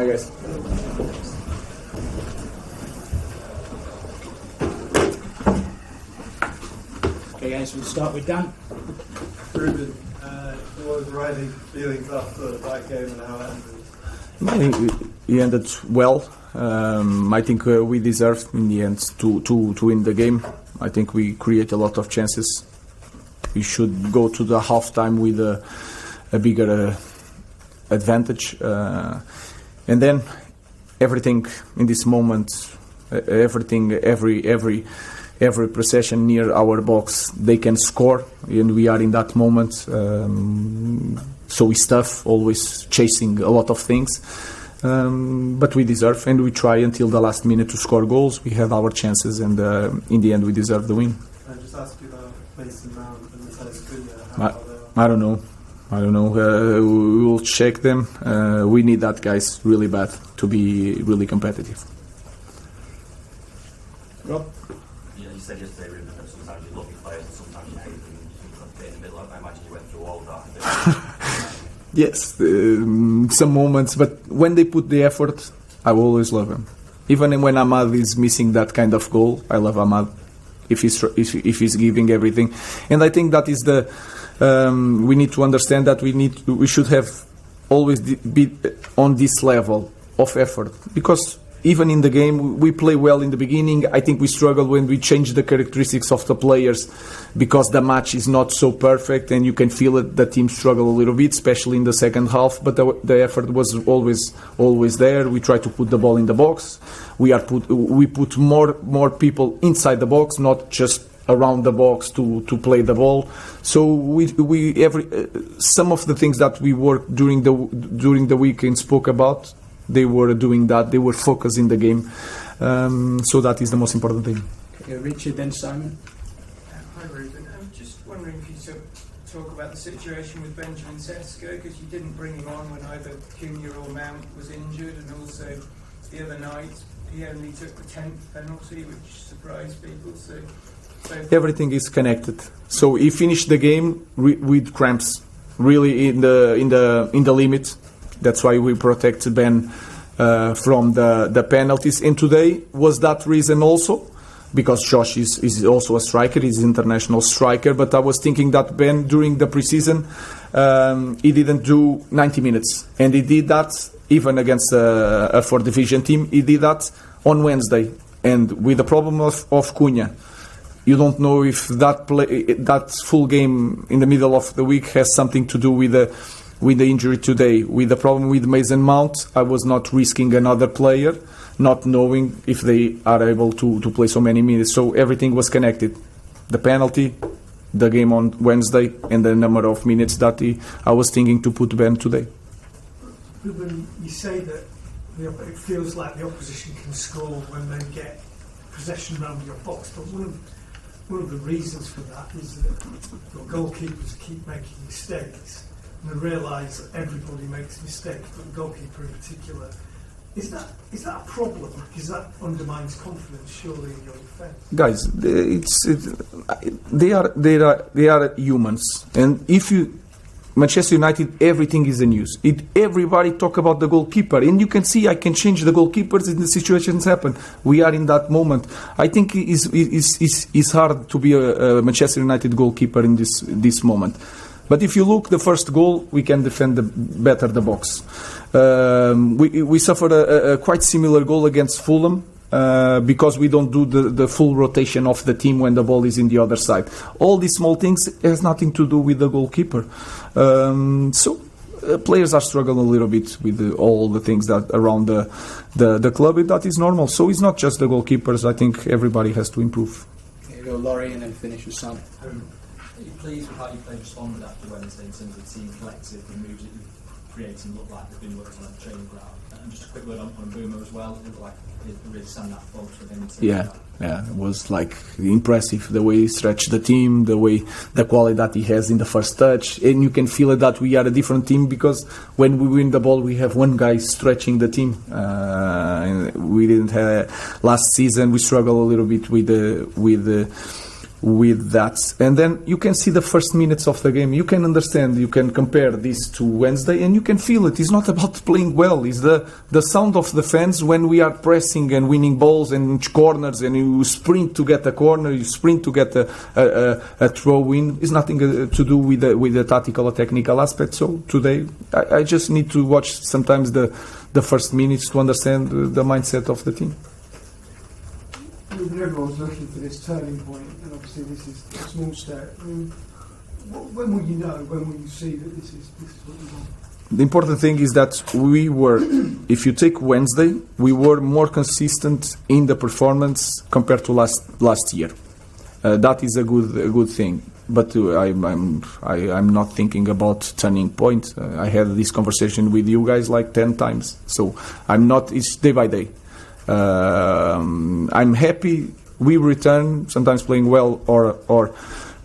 Hi guys. Okay guys, we'll start with Dan. Ruben, what was Riley feelings after that game and how it ended? I think he ended well. I think we deserved in the end to win the game. I think we create a lot of chances. We should go to the halftime with a bigger advantage. And then everything in this moment, every possession near our box, they can score, and we are in that moment. So it's tough, always chasing a lot of things. But we deserve, and we try until the last minute to score goals. We have our chances, and in the end, we deserve the win. Can I just ask you about Mason Mount and Matthias Cunha? I don't know. We will check them. We need that guys really bad to be really competitive. Rob? You said yesterday, Ruben, that sometimes you love your players and sometimes you hate them. You can't fit in the middle. I imagine you went through all of that. Yes, some moments, but when they put the effort, I will always love them. Even when Ahmad is missing that kind of goal, I love Ahmad if he's giving everything. And I think that is we need to understand that we should have always be on this level of effort, because even in the game we play well in the beginning. I think we struggle when we change the characteristics of the players, because the match is not so perfect and you can feel it. The team struggle a little bit, especially in the second half, but the effort was always there. We try to put the ball in the box. We put more people inside the box, not just around the box to play the ball. So some of the things that we worked during the week and spoke about, they were doing that. They were focused in the game. So that is the most important thing. Okay, Richard, then Simon. Hi Ruben, I'm just wondering if you could talk about the situation with Benjamin Sesko, because you didn't bring him on when either Cunha or Mount was injured, and also the other night he only took the 10th penalty, which surprised people. So everything is connected. So he finished the game with cramps, really in the limit. That's why we protected Ben from the penalties. And today was that reason also, because Josh is also a striker, he's an international striker. But I was thinking that Ben, during the preseason, he didn't do 90 minutes. And he did that even against a 4th division team. He did that on Wednesday. And with the problem of Cunha, you don't know if that full game in the middle of the week has something to do with the injury today. With the problem with Mason Mount, I was not risking another player, not knowing if they are able to play so many minutes. So everything was connected. The penalty, the game on Wednesday, and the number of minutes that I was thinking to put Ben today. Ruben, you say that it feels like the opposition can score when they get possession around your box, but one of the reasons for that is that your goalkeepers keep making mistakes. And I realise that everybody makes mistakes, but the goalkeeper in particular. Is that a problem? Because that undermines confidence, surely, in your defence. Guys, they are humans, and if you Manchester United, everything is in use. Everybody talk about the goalkeeper, and you can see I can change the goalkeepers and the situations happen. We are in that moment. I think it's hard to be a Manchester United goalkeeper in this moment. But if you look, the first goal, we can defend better the box. We suffered a quite similar goal against Fulham because we don't do the full rotation of the team when the ball is in the other side. All these small things has nothing to do with the goalkeeper. Players are struggling a little bit with all the things that around the club. That is normal. So it's not just the goalkeepers. I think everybody has to improve. Here you go, Laurie, and then finish with Sam. Are you pleased with how you played responded after Wednesday in terms of the team collective, the moves that you're creating look like they've been worked on at the training ground? And just a quick word on Boomer as well. It looked like he really stand that close with him. Yeah, it was like impressive the way he stretched the team, the quality that he has in the first touch, and you can feel it that we are a different team because when we win the ball, we have one guy stretching the team. And we didn't have last season. We struggled a little bit with with that. And then you can see the first minutes of the game. You can understand, you can compare this to Wednesday, and you can feel it. It's not about playing well. It's the sound of the fans when we are pressing and winning balls and corners, and you sprint to get a corner, you sprint to get a throw in. It's nothing to do with the tactical or technical aspect. So today, I just need to watch sometimes the first minutes to understand the mindset of the team. Everyone's looking for this turning point, and obviously this is a small step. I mean, when will you know? When will you see that this is what you want? The important thing is that we were, if you take Wednesday, we were more consistent in the performance compared to last year. That is a good thing. But I'm not thinking about turning point. I had this conversation with you guys like 10 times, so I'm not. It's day by day. I'm happy we return, sometimes playing well or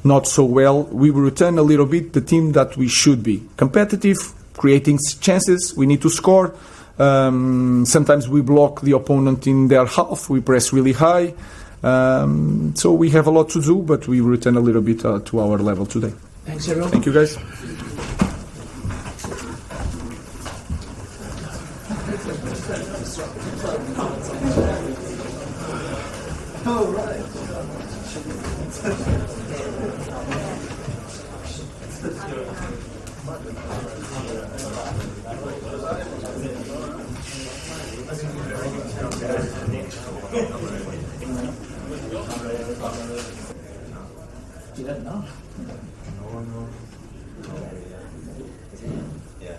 not so well. We return a little bit the team that we should be. Competitive, creating chances, we need to score. Sometimes we block the opponent in their half, we press really high. So we have a lot to do, but we return a little bit to our level today. Thanks, everyone. Thank you, guys. Oh, right. You don't know. Yeah.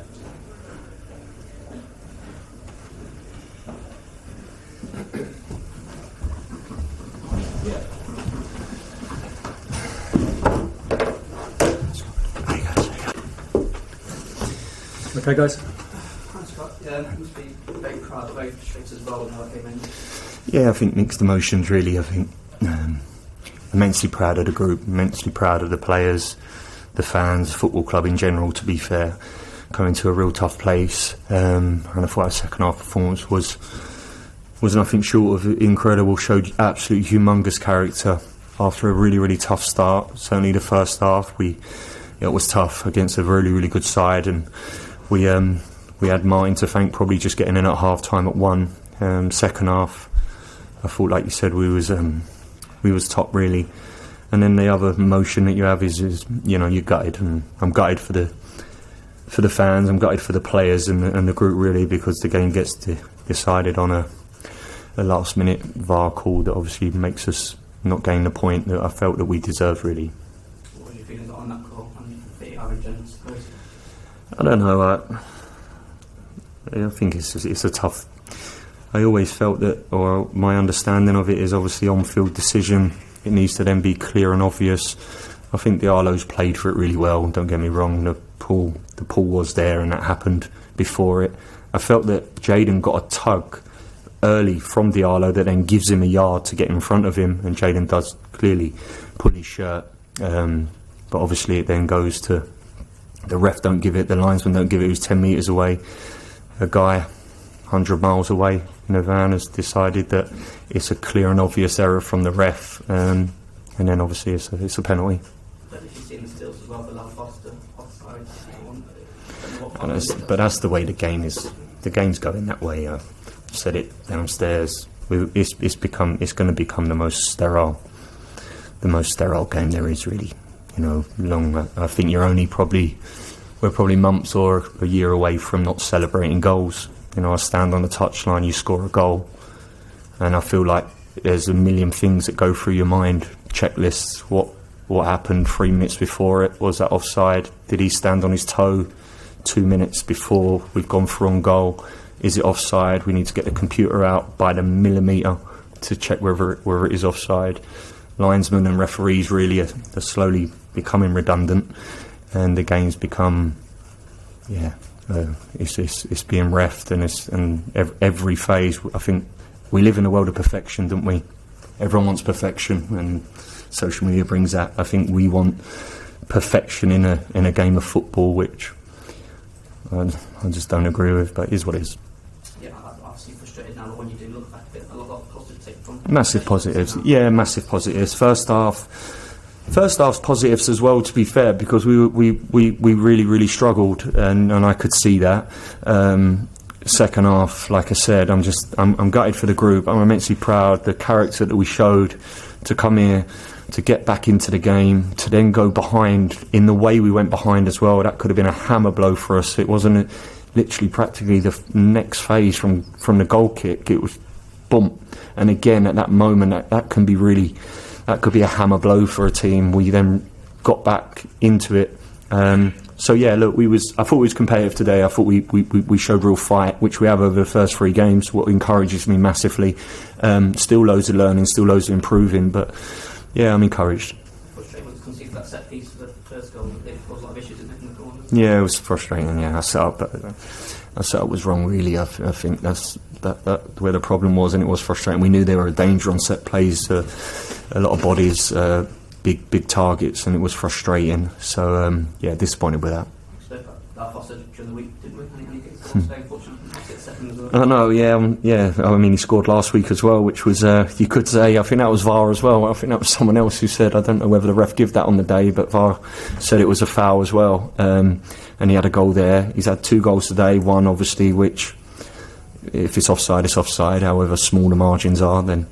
Okay, guys. Thanks, Scott. Yeah, must be very proud of both streets as well and how it came in. Yeah, I think mixed emotions really. I think immensely proud of the group, immensely proud of the players, the fans, football club in general, to be fair. Coming to a real tough place, and I thought our second half performance was nothing short of incredible. Showed absolute humongous character after a really, really tough start. Certainly the first half, it was tough against a really, really good side, and we had Martin to thank, probably just getting in at half time at 1. Second half, I thought, like you said, we was top really. And then the other emotion that you have is you're gutted, and I'm gutted for the fans, I'm gutted for the players and the group really, because the game gets decided on a last minute VAR call that obviously makes us not gain the point that I felt that we deserved really. What were you feeling on that call? On the average end, I suppose? I don't know. I think it's a tough. I always felt that, or my understanding of it is obviously on-field decision. It needs to then be clear and obvious. I think the Arlo's played for it really well. Don't get me wrong. The pull was there, and that happened before it. I felt that Jayden got a tug early from Diallo that then gives him a yard to get in front of him, and Jayden does clearly pull his shirt. But obviously it then goes to the ref don't give it, the linesman don't give it, who's 10 metres away. A guy 100 miles away in a van has decided that it's a clear and obvious error from the ref, and then obviously it's a penalty. But if you've seen the stills as well, the Lal Foster offside, But that's the way the game is. The game's going that way. I said it downstairs. It's going to become the most sterile game there is really. I think we're probably months or a year away from not celebrating goals. I stand on the touchline, you score a goal, and I feel like there's a million things that go through your mind. Checklists. What happened 3 minutes before it? Was that offside? Did he stand on his toe 2 minutes before we've gone for on goal? Is it offside? We need to get the computer out by the millimetre to check whether it is offside. Linesmen and referees really are slowly becoming redundant, and the game's become, it's being reffed, and every phase. I think we live in a world of perfection, don't we? Everyone wants perfection, and social media brings that. I think we want perfection in a game of football, which I just don't agree with, but it is what it is. Yeah, obviously frustrated now, but when you do look back at it, a lot of positive take from. Massive positives, yeah, massive positives. First half, First half's positives as well, to be fair, because we really struggled, and I could see that. Second half, like I said, I'm gutted for the group. I'm immensely proud the character that we showed to come here, to get back into the game, to then go behind in the way we went behind as well. That could have been a hammer blow for us. It wasn't literally practically the next phase from the goal kick. It was boom, and again at that moment that can be really. That could be a hammer blow for a team. We then got back into it. So yeah, look, I thought we was competitive today. I thought we showed real fight, which we have over the first 3 games. What encourages me massively. Still loads of learning, still loads of improving, but yeah, I'm encouraged. Frustrating was conceded that set piece for the first goal. There was a lot of issues in the corner. Yeah, it was frustrating. Yeah, our setup was wrong. Really, I think that's where the problem was, and it was frustrating. We knew there were a danger on set plays. A lot of bodies, big targets, and it was frustrating. So yeah, disappointed with that. That fostered during the week, didn't we? I think it's very fortunate to get second as well. I know, yeah. I mean, he scored last week as well, which was you could say. I think that was VAR as well. I think that was someone else who said. I don't know whether the ref gave that on the day, but VAR said it was a foul as well. And he had a goal there. He's had 2 goals today. One, obviously, which if it's offside, it's offside. However small the margins are, then.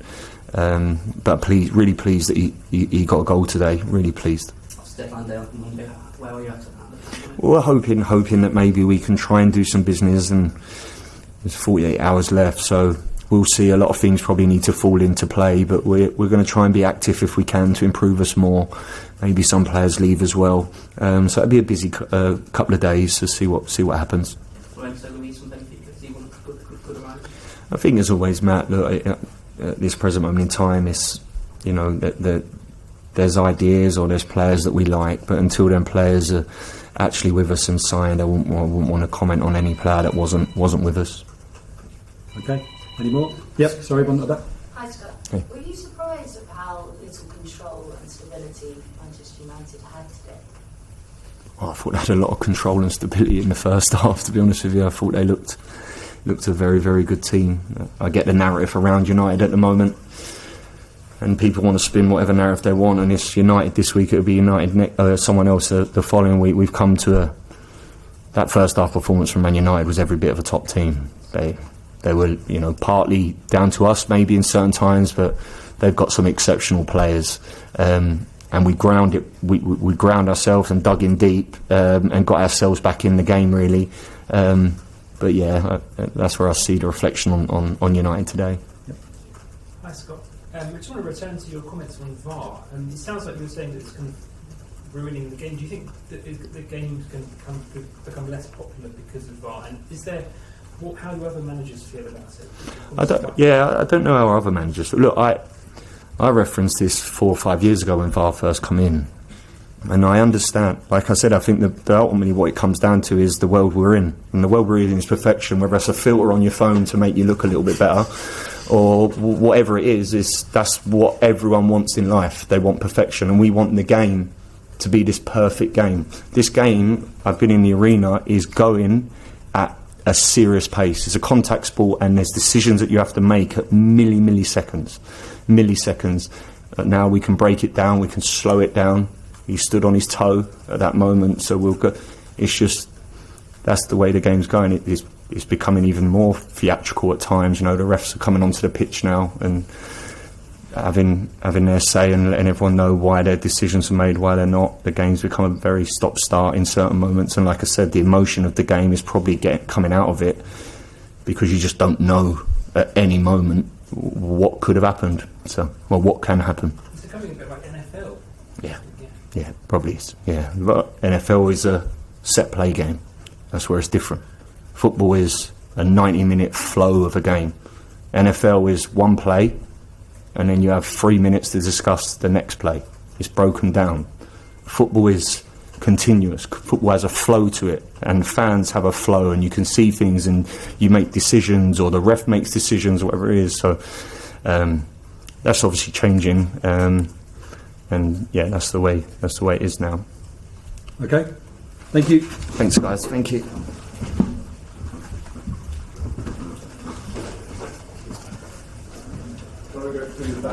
But really pleased that he got a goal today. Really pleased. Deadline day on Monday. Where are you at? We're hoping that maybe we can try and do some business, and there's 48 hours left, so we'll see. A lot of things probably need to fall into play, but we're going to try and be active if we can to improve us more. Maybe some players leave as well, so it'll be a busy couple of days to see what happens. I think as always, Matt, look, at this present moment in time, it's, you know, there's ideas or there's players that we like, but until them players are actually with us and signed, I wouldn't want to comment on any player that wasn't with us. Okay, any more? Yep, sorry, one at that. Hi Scott. Hey. Were you surprised at how little control and stability Manchester United had today? I thought they had a lot of control and stability in the first half, to be honest with you. I thought they looked a very, very good team. I get the narrative around United at the moment, and people want to spin whatever narrative they want, and it's United this week, it'll be United someone else the following week. We've come to that first half performance from Man United was every bit of a top team. They were, you know, partly down to us maybe in certain times, but they've got some exceptional players, and we ground ourselves and dug in deep, and got ourselves back in the game really. But yeah, that's where I see the reflection on United today. Yep. Hi Scott. I just want to return to your comments on VAR. It sounds like you're saying that it's kind of ruining the game. Do you think that the game can become less popular because of VAR? And is there, how do other managers feel about it? I don't know how other managers. Look, I referenced this 4 or 5 years ago when VAR first come in, and I understand. Like I said, I think that ultimately what it comes down to is the world we're in, and the world we're in is perfection. Whether it's a filter on your phone to make you look a little bit better, or whatever it is that's what everyone wants in life. They want perfection, and we want the game to be this perfect game. This game, I've been in the arena, is going at a serious pace. It's a contact sport, and there's decisions that you have to make at milliseconds. But now we can break it down, we can slow it down. He stood on his toe at that moment, so we'll go. It's just, that's the way the game's going. It's becoming even more theatrical at times. You know, the refs are coming onto the pitch now and having their say and letting everyone know why their decisions are made, why they're not. The game's become a very stop-start in certain moments, and like I said, the emotion of the game is probably coming out of it because you just don't know at any moment what could have happened. So, well, what can happen? It's becoming a bit like NFL. Yeah, probably is. Yeah, but NFL is a set play game. That's where it's different. Football is a 90-minute flow of a game. NFL is one play, and then you have 3 minutes to discuss the next play. It's broken down. Football is continuous. Football has a flow to it, and fans have a flow, and you can see things, and you make decisions, or the ref makes decisions, or whatever it is. So that's obviously changing. And yeah, that's the way it is now. Okay, thank you. Thanks, guys. Thank you. Go through the